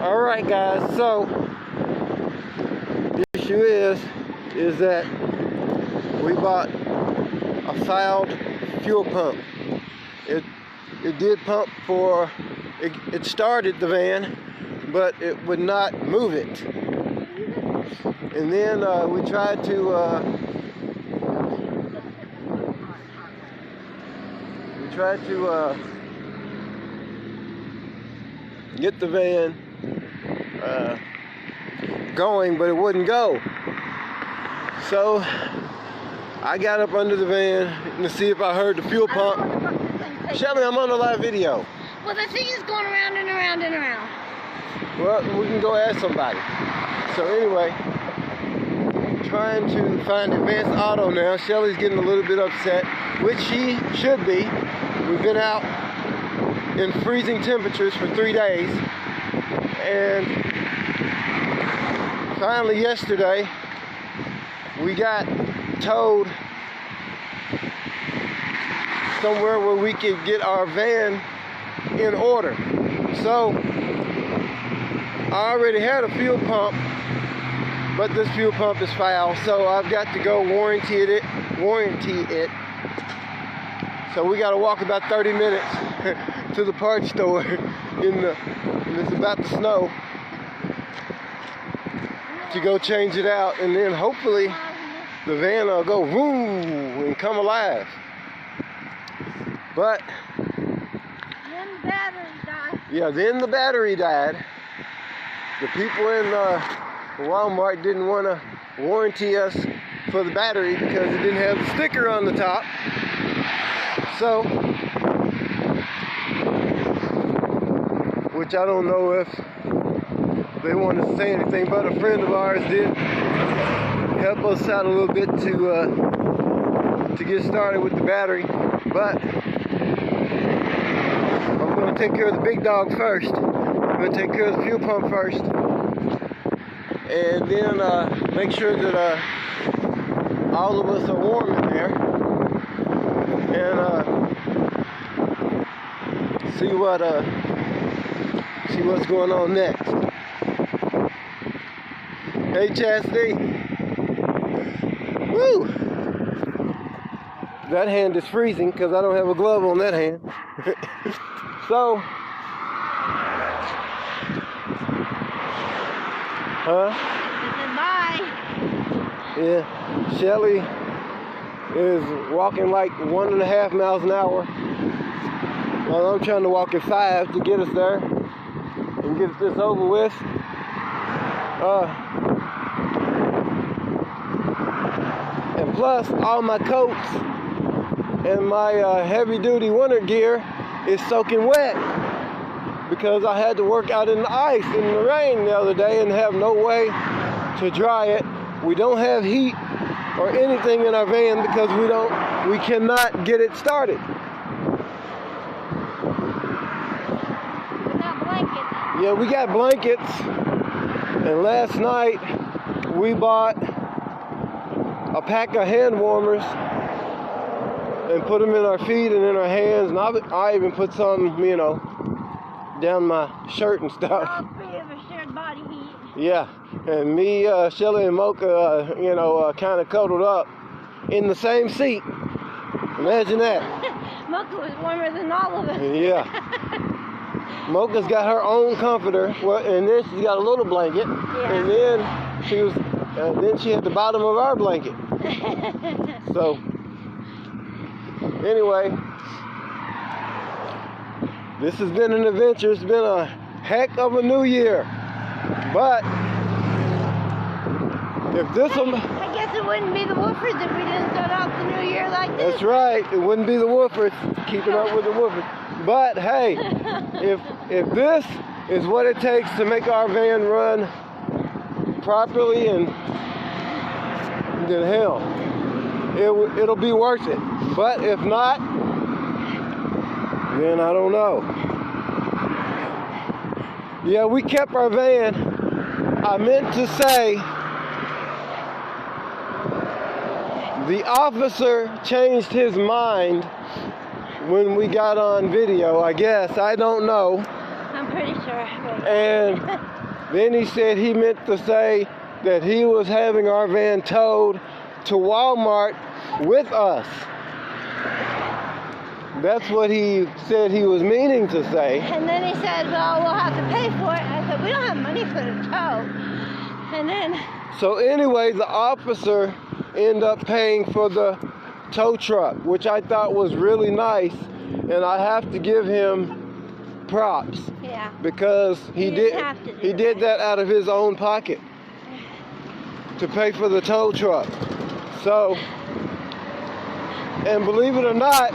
Alright guys, so the issue is that we bought a fouled fuel pump. It did pump for, it started the van, but it would not move it. And then we tried to get the van going, but it wouldn't go. So I got up under the van to see if I heard the fuel pump. Shelly, I'm on a live video. Well, the thing is going around and around and around. Well, we can go ask somebody. So anyway, trying to find Advanced Auto now. Shelly's getting a little bit upset, which she should be. We've been out in freezing temperatures for 3 days, and finally yesterday we got towed somewhere where we could get our van in order. So I already had a fuel pump, but this fuel pump is foul, so I've got to go warranty it. So we got to walk about 30 minutes to the parts store and it's about to snow to go change it out, and then hopefully the van will go woo and come alive. But Then the battery died. yeah, then the battery died. The people in Walmart didn't want to warranty us for the battery because it didn't have the sticker on the top. So, which I don't know if they wanted to say anything, but a friend of ours did help us out a little bit to get started with the battery. But I'm going to take care of the big dog first. I'm going to take care of the fuel pump first, and then make sure that all of us are warm in there, and see what's going on next. Hey Chastity. Woo! That hand is freezing because I don't have a glove on that hand. So, Bye. yeah, Shelly is walking like 1.5 miles an hour. Well, I'm trying to walk at 5 to get us there and get this over with. And plus, all my coats and my heavy-duty winter gear is soaking wet because I had to work out in the ice in the rain the other day and have no way to dry it. We don't have heat or anything in our van because we cannot get it started. Without blankets. Yeah, we got blankets, and last night we bought a pack of hand warmers and put them in our feet and in our hands, and I even put some, down my shirt and stuff. All three of us shared body heat. Yeah, and me, Shelly, and Mocha, kind of cuddled up in the same seat. Imagine that. Mocha was warmer than all of us. Yeah. Mocha's got her own comforter, and then she's got a little blanket, and then she had the bottom of our blanket. So, anyway, this has been an adventure. It's been a heck of a new year. But if this one, I guess it wouldn't be the woofers if we didn't start off the new year like this. that's right, it wouldn't be the woofers, keeping up with the woofers. But hey, if this is what it takes to make our van run properly, and then hell, it'll be worth it. But if not, then I don't know. Yeah, we kept our van. I meant to say the officer changed his mind when we got on video, I guess. I don't know. pretty sure. And then he said he meant to say that he was having our van towed to Walmart with us. That's what he said he was meaning to say. And then he said, well, we'll have to pay for it. I said, we don't have money for the tow. And then... So anyway, the officer ended up paying for the tow truck, which I thought was really nice. And I have to give him props. Yeah. Because he did that out of his own pocket to pay for the tow truck. So, and believe it or not,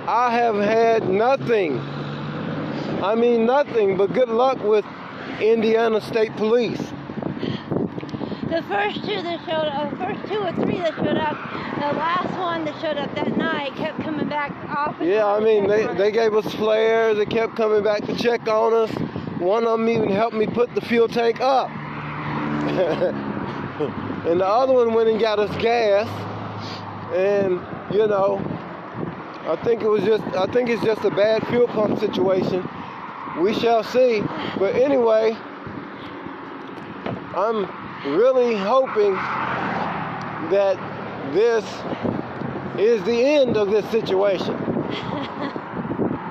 I have had nothing but good luck with Indiana State Police. The first two that showed up, the first 2 or 3 that showed up, the last one that showed up that night kept coming back off. Yeah, I mean, they gave us flares. They kept coming back to check on us. One of them even helped me put the fuel tank up. And the other one went and got us gas. And, you know, I think it's just a bad fuel pump situation. We shall see. But anyway, I'm really hoping that this is the end of this situation.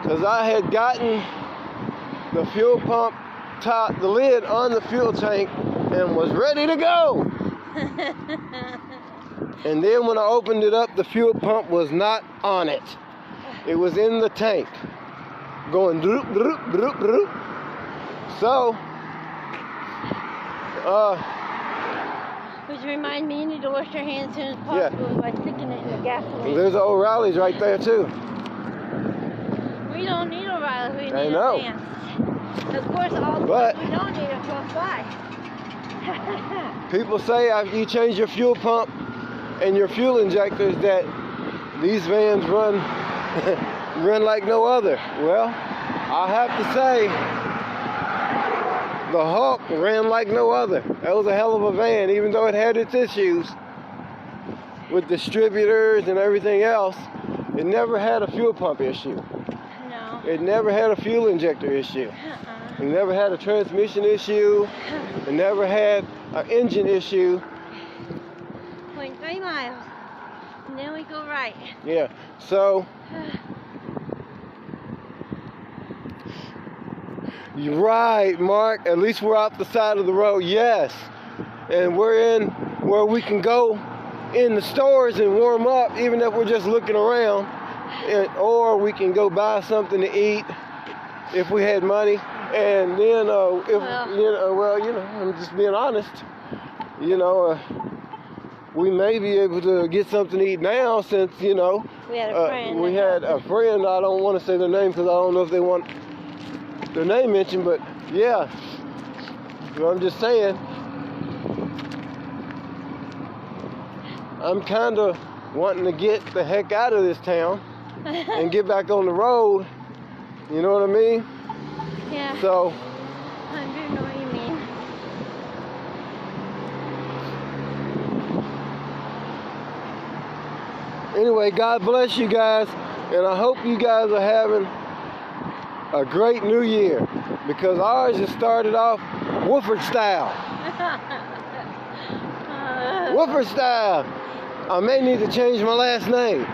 Because I had gotten the fuel pump top, the lid on the fuel tank, and was ready to go. And then when I opened it up, the fuel pump was not on it. It was in the tank, going droop, droop, droop, droop. So, which reminds me, you need to wash your hands as soon as possible by sticking it in the gasoline. There's O'Reilly's right there too. We don't need O'Reilly's, we need I know. Advance. Of course, all the But ones we don't need are close by. People say after you change your fuel pump and your fuel injectors that these vans run like no other. Well, I have to say, the Hulk ran like no other. That was a hell of a van, even though it had its issues with distributors and everything else. It never had a fuel pump issue. No. It never had a fuel injector issue. It never had a transmission issue. It never had an engine issue. 0.3 miles. And then we go right. Yeah, so you're right, Mark. At least we're off the side of the road, yes. And we're in where we can go in the stores and warm up, even if we're just looking around. Or we can go buy something to eat if we had money. And then, I'm just being honest. We may be able to get something to eat now since, we had a friend. I don't want to say their name because I don't know if they want their name mentioned, but yeah. I'm just saying, I'm kind of wanting to get the heck out of this town and get back on the road. You know what I mean? Yeah. So, I do know what you mean. anyway, God bless you guys, and I hope you guys are having a great new year, because ours just started off Wooford style. Wooford style. I may need to change my last name.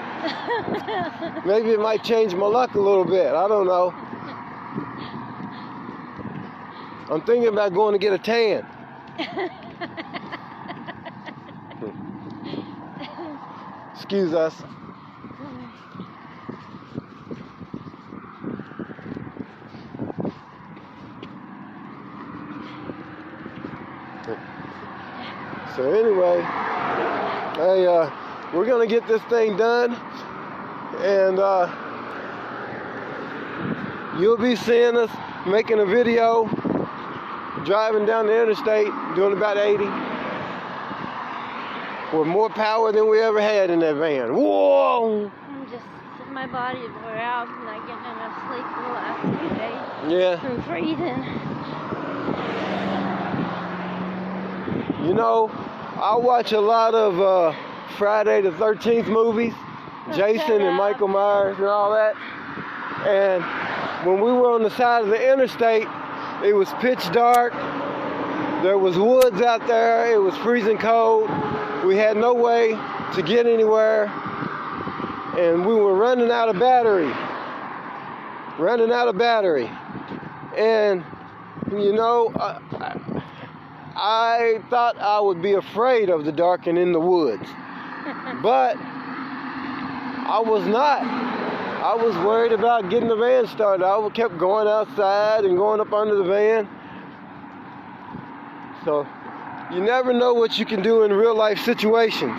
Maybe it might change my luck a little bit. I don't know. I'm thinking about going to get a tan. Excuse us. So anyway, hey, we're gonna get this thing done, and you'll be seeing us making a video driving down the interstate doing about 80 with more power than we ever had in that van. Whoa! My body is wore out, not getting enough sleep for the last few days. Yeah. From freezing. You know, I watch a lot of Friday the 13th movies, Jason and Michael Myers and all that. And when we were on the side of the interstate, it was pitch dark. There was woods out there. It was freezing cold. We had no way to get anywhere. And we were running out of battery. And, you know, I thought I would be afraid of the dark and in the woods. But I was not. I was worried about getting the van started. I kept going outside and going up under the van. So you never know what you can do in real life situations.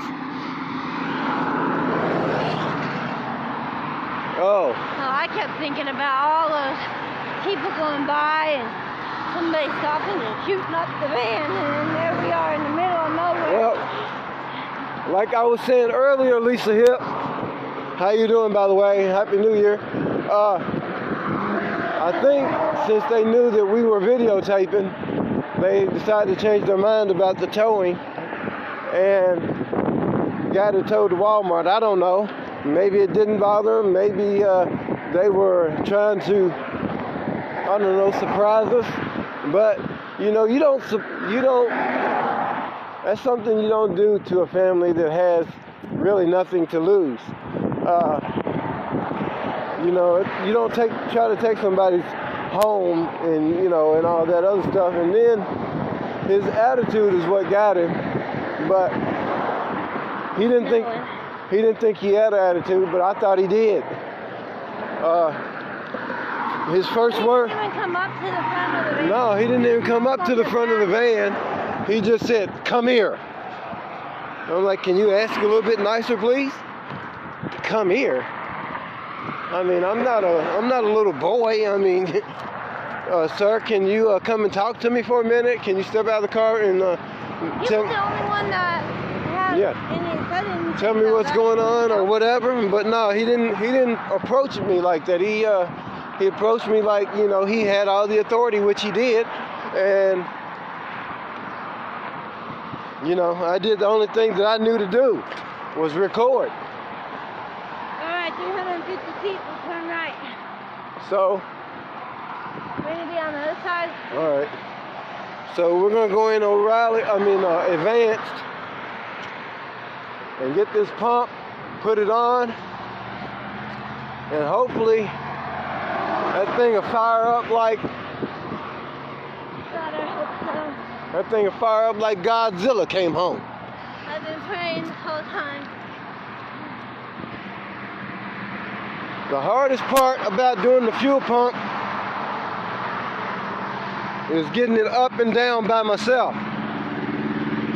Oh. I kept thinking about all those people going by and somebody stopping and shooting up the van, and then there we are in the middle of nowhere. Well, like I was saying earlier, Lisa Hip, how you doing, by the way? Happy New Year. I think since they knew that we were videotaping, they decided to change their mind about the towing and got it towed to Walmart. I don't know. Maybe it didn't bother them. Maybe they were trying to, I don't know, surprise us. But, you know, you don't, that's something you don't do to a family that has really nothing to lose. You know, you don't try to take somebody's home and, you know, and all that other stuff. And then his attitude is what got him. But he didn't think he had an attitude, but I thought he did. His first word. He didn't even come up to the front of the van. No, he didn't even come up to the front of the van. He just said, "Come here." I'm like, "Can you ask a little bit nicer, please?" Come here. I mean, I'm not a little boy. I mean, sir, can you come and talk to me for a minute? Can you step out of the car and He was the only one that had any tell me what's going on or whatever? But no, he didn't approach me like that. He approached me like, you know, he had all the authority, which he did, and you know, I did the only thing that I knew to do was record. Alright, 350 feet, we'll turn right. So, We're going to be on the other side. alright. So we're going to go in Advanced, and get this pump, put it on, and hopefully that thing will fire up like That thing will fire up like Godzilla came home. I've been praying this whole time. The hardest part about doing the fuel pump is getting it up and down by myself.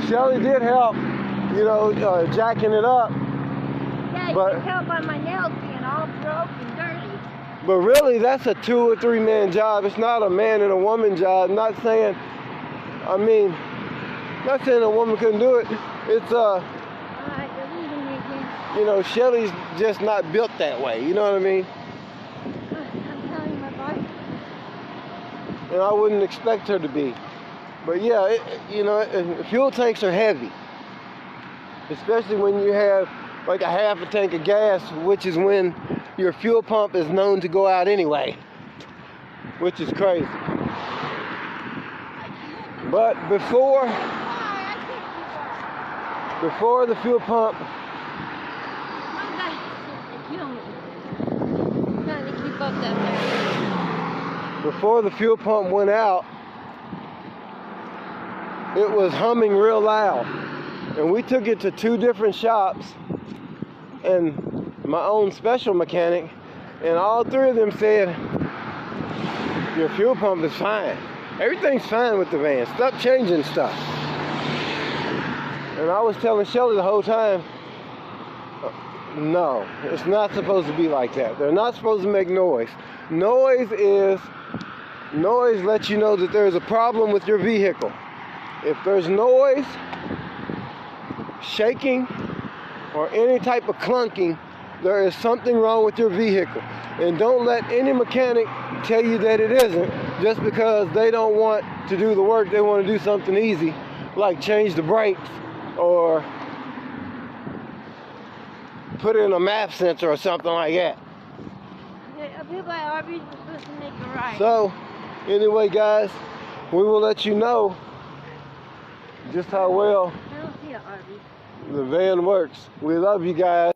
Shelly did help, you know, jacking it up. Yeah, you can tell by my nails being all broke and dirty. But really, that's a 2 or 3 man job. It's not a man and a woman job. I'm not saying, not saying a woman couldn't do it. It's, you know, Shelly's just not built that way. You know what I mean? I'm telling you, my body. And I wouldn't expect her to be. But yeah, fuel tanks are heavy. Especially when you have like a half a tank of gas, which is when your fuel pump is known to go out anyway. Which is crazy. But before the fuel pump, before the fuel pump went out, it was humming real loud. And we took it to 2 different shops and my own special mechanic, and all 3 of them said, your fuel pump is fine. Everything's fine with the van. Stop changing stuff. And I was telling Shelly the whole time, no, it's not supposed to be like that. They're not supposed to make noise. Noise lets you know that there's a problem with your vehicle. If there's noise, shaking, or any type of clunking, there is something wrong with your vehicle. And don't let any mechanic tell you that it isn't just because they don't want to do the work. They want to do something easy, like change the brakes or put it in a map center or something like that. Yeah, people by Arby's were supposed to make a right. So, anyway, guys, we will let you know just how well I don't see an Arby's. the van works. We love you guys.